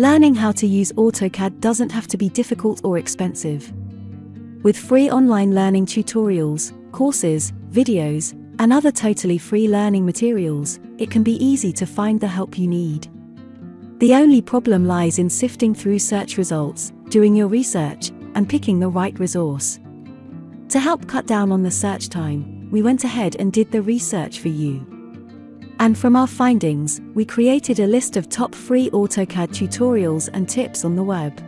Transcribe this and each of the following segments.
Learning how to use AutoCAD doesn't have to be difficult or expensive. With free online learning tutorials, courses, videos, and other totally free learning materials, it can be easy to find the help you need. The only problem lies in sifting through search results, doing your research, and picking the right resource. To help cut down on the search time, we went ahead and did the research for you. And from our findings, we created a list of top free AutoCAD tutorials and tips on the web.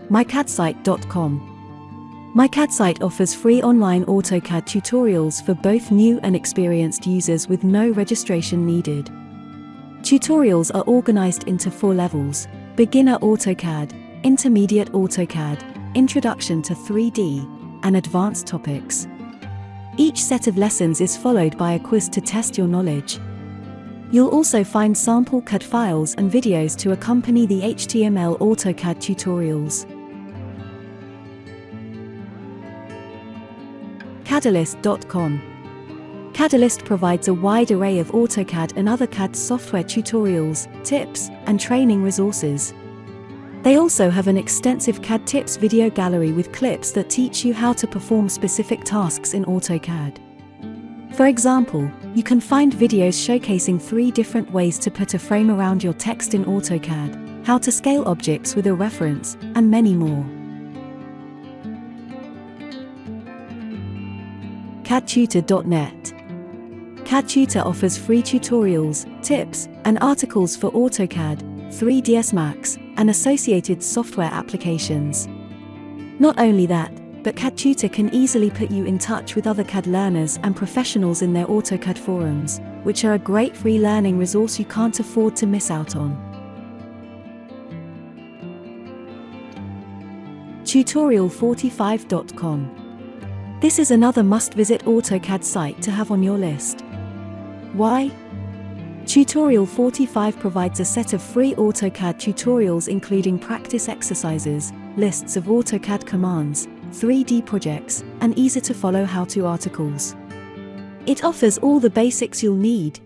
MyCADSite.com. MyCAD Site offers free online AutoCAD tutorials for both new and experienced users with no registration needed. Tutorials are organized into 4 levels: Beginner AutoCAD, Intermediate AutoCAD, Introduction to 3D, and Advanced Topics. Each set of lessons is followed by a quiz to test your knowledge. You'll also find sample CAD files and videos to accompany the HTML AutoCAD tutorials. Catalyst.com. Catalyst provides a wide array of AutoCAD and other CAD software tutorials, tips, and training resources. They also have an extensive CAD tips video gallery with clips that teach you how to perform specific tasks in AutoCAD. For example, you can find videos showcasing 3 different ways to put a frame around your text in AutoCAD, how to scale objects with a reference, and many more. CADtutor.net. CAD Tutor offers free tutorials, tips, and articles for AutoCAD, 3ds Max, and associated software applications. Not only that, but CAD Tutor can easily put you in touch with other CAD learners and professionals in their AutoCAD forums, which are a great free learning resource you can't afford to miss out on. Tutorial45.com. This is another must-visit AutoCAD site to have on your list. Why? Tutorial45 provides a set of free AutoCAD tutorials including practice exercises, lists of AutoCAD commands, 3D projects, and easy-to-follow how-to articles. It offers all the basics you'll need,